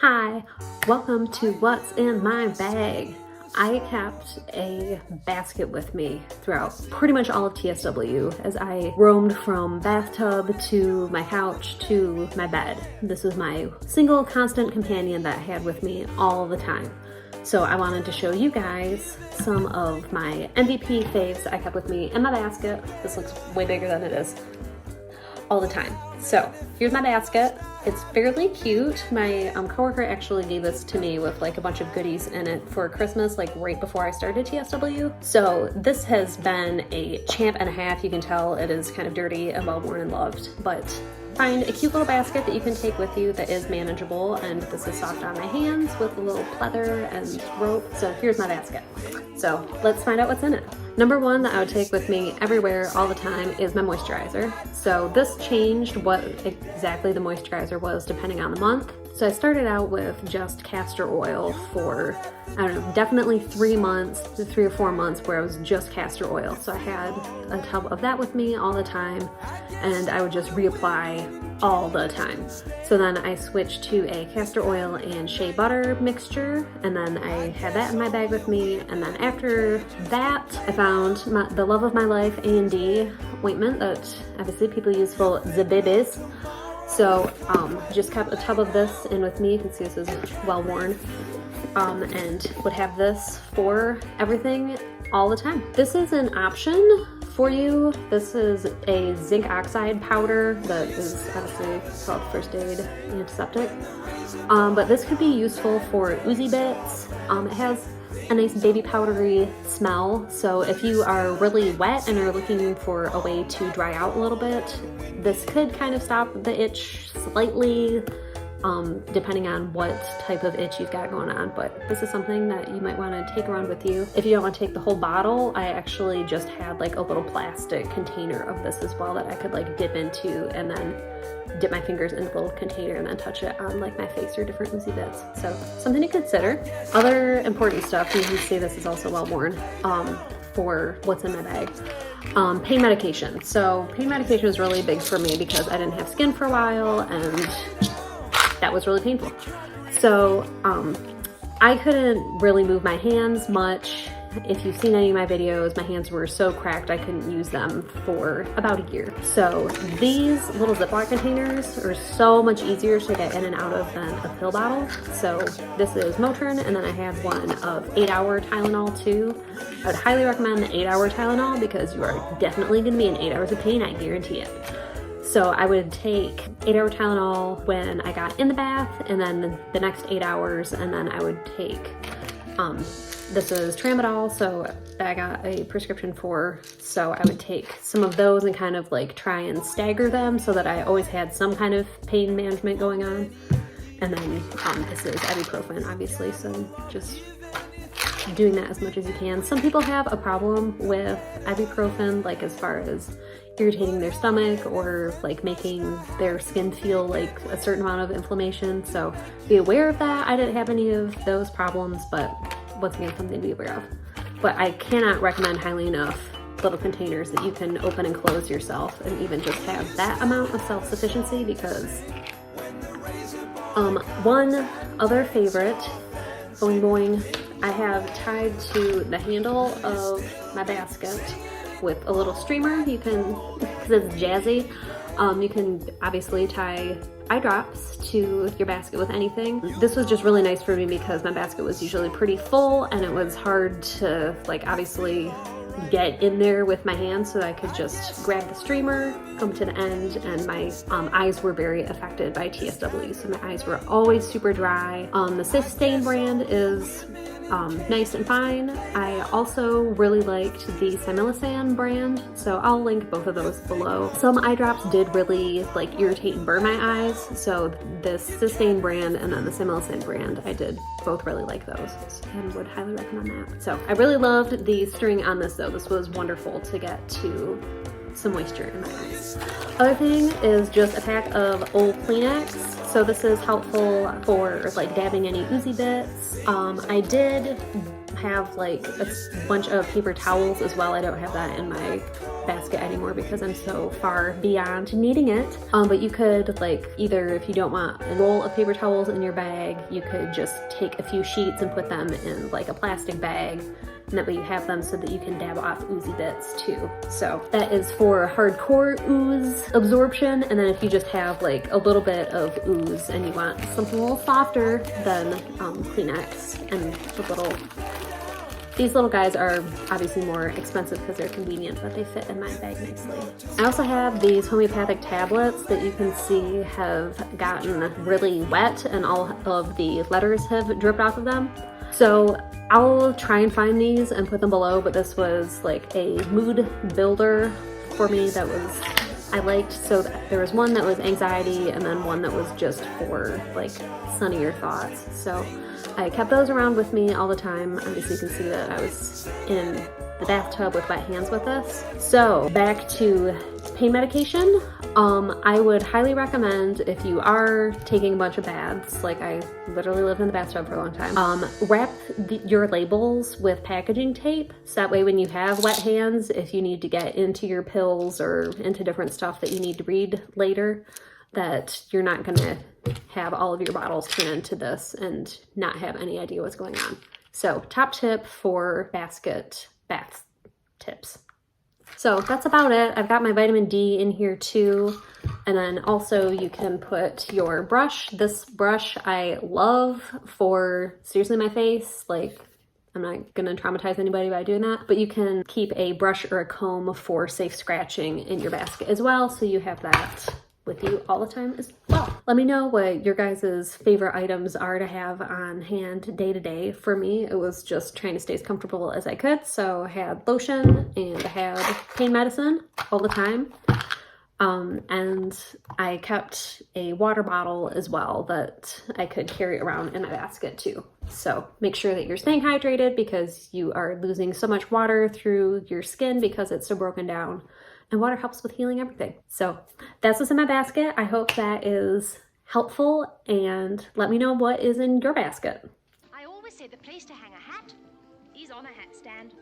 Hi, welcome to What's in My Bag. I kept a basket with me throughout pretty much all of TSW as I roamed from bathtub to my couch to my bed. This was my single constant companion that I had with me all the time. So I wanted to show you guys some of my MVP faves that I kept with me in my basket. This looks way bigger than it is. All the time. So here's my basket. It's fairly cute. My coworker actually gave this to me with like a bunch of goodies in it for Christmas, like right before I started TSW. So this has been a champ and a half. You can tell it is kind of dirty and well worn and loved, but find a cute little basket that you can take with you that is manageable, and this is soft on my hands with a little pleather and rope. So here's my basket. So let's find out what's in it. Number one that I would take with me everywhere all the time is my moisturizer. So this changed what exactly the moisturizer was depending on the month. So I started out with just castor oil for, I don't know, definitely 3 or 4 months where I was just castor oil. So I had a tub of that with me all the time, and I would just reapply all the time. So then I switched to a castor oil and shea butter mixture, and then I had that in my bag with me. And then after that, I found the love of my life, A&D Ointment that obviously people use for the babies. So just kept a tub of this in with me. You can see this is well worn, and would have this for everything all the time. This is an option for you. This is a zinc oxide powder that is obviously called First Aid Antiseptic, but this could be useful for oozy bits. It has a nice baby powdery smell, so if you are really wet and are looking for a way to dry out a little bit, this could kind of stop the itch slightly, depending on what type of itch you've got going on. But this is something that you might want to take around with you. If you don't want to take the whole bottle, I actually just had like a little plastic container of this as well that I could like dip into and then dip my fingers in the little container and then touch it on like my face or different oozy bits. So something to consider. Other important stuff, you can see this is also well worn, for what's in my bag. Pain medication. So pain medication was really big for me because I didn't have skin for a while, and that was really painful. So I couldn't really move my hands much. If you've seen any of my videos, my hands were so cracked I couldn't use them for about a year. So these little Ziploc containers are so much easier to get in and out of than a pill bottle. So this is Motrin, and then I have one of 8-hour Tylenol too. I would highly recommend the 8-hour Tylenol because you are definitely gonna be in 8 hours of pain, I guarantee it. So I would take 8-hour Tylenol when I got in the bath, and then the next 8 hours, and then I would take, this is Tramadol, so I got a prescription for, so I would take some of those and kind of like try and stagger them so that I always had some kind of pain management going on. And then this is Ibuprofen, obviously, so just doing that as much as you can. Some people have a problem with Ibuprofen, like as far as irritating their stomach or like making their skin feel like a certain amount of inflammation. So be aware of that. I didn't have any of those problems, but once again, something to be aware of. But I cannot recommend highly enough little containers that you can open and close yourself and even just have that amount of self-sufficiency, because one other favorite, boing boing, I have tied to the handle of my basket with a little streamer. You can, because it's jazzy, you can obviously tie eye drops to your basket with anything. This was just really nice for me because my basket was usually pretty full and it was hard to like obviously get in there with my hands, so I could just grab the streamer, come to the end, and my eyes were very affected by TSW, so my eyes were always super dry. The Sustain brand is nice and fine. I also really liked the Similisan brand, so I'll link both of those below. Some eye drops did really like irritate and burn my eyes, so this Sustain brand and then the Similisan brand, I did both really like those and would highly recommend that. So I really loved the string on this though. This was wonderful to get to some moisture in my eyes. Other thing is just a pack of old Kleenex. So this is helpful for like dabbing any oozy bits. I did have like a bunch of paper towels as well. I don't have that in my basket anymore because I'm so far beyond needing it. But you could like either, if you don't want a roll of paper towels in your bag, you could just take a few sheets and put them in like a plastic bag. And that way you have them so that you can dab off oozy bits too. So that is for hardcore ooze absorption. And then if you just have like a little bit of ooze and you want something a little softer, then Kleenex and these little guys are obviously more expensive because they're convenient, but they fit in my bag nicely. I also have these homeopathic tablets that you can see have gotten really wet and all of the letters have dripped off of them. So I'll try and find these and put them below, but this was like a mood builder for me that I liked. So there was one that was anxiety and then one that was just for like sunnier thoughts. So I kept those around with me all the time. Obviously you can see that I was in the bathtub with wet hands with this. So back to pain medication. I would highly recommend, if you are taking a bunch of baths, like I literally lived in the bathtub for a long time, wrap your labels with packaging tape. So that way when you have wet hands, if you need to get into your pills or into different stuff that you need to read later, that you're not gonna have all of your bottles turn into this and not have any idea what's going on. So top tip for basket bath tips. So that's about it. I've got my vitamin D in here too. And then also you can put your brush. This brush I love for seriously my face. Like, I'm not gonna traumatize anybody by doing that, but you can keep a brush or a comb for safe scratching in your basket as well. So you have that with you all the time as well. Let me know what your guys' favorite items are to have on hand day to day. For me, it was just trying to stay as comfortable as I could. So I had lotion and I had pain medicine all the time. And I kept a water bottle as well that I could carry around in my basket too. So make sure that you're staying hydrated because you are losing so much water through your skin because it's so broken down. And water helps with healing everything. So that's what's in my basket. I hope that is helpful and let me know what is in your basket. I always say the place to hang a hat is on a hat stand.